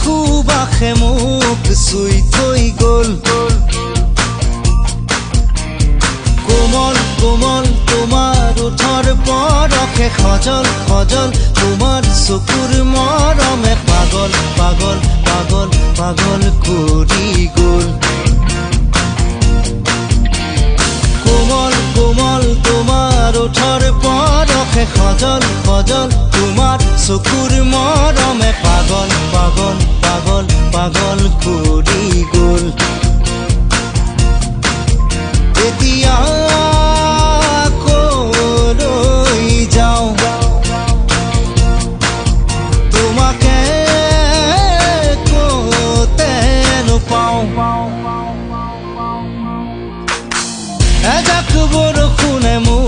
সুবাসে মোক চুই থৈ গ'ল কোমল কোমল তোমাৰ ওঠৰ পৰশে সজল সজল তোমাৰ চকুৰ মৰমে পাগল পাগল পাগল পাগল কৰি গ'ল কোমল কোমল তোমাৰ ওঠৰ পৰশে সজল সজল তোমাৰ চকুৰ মৰমে পাগল পাগল পাগল পাগল কৰি গ'ল এতিয়া কলৈ যাওঁ তোমাকে ক'তে নোপাওঁ এজাক বৰষুণে মোক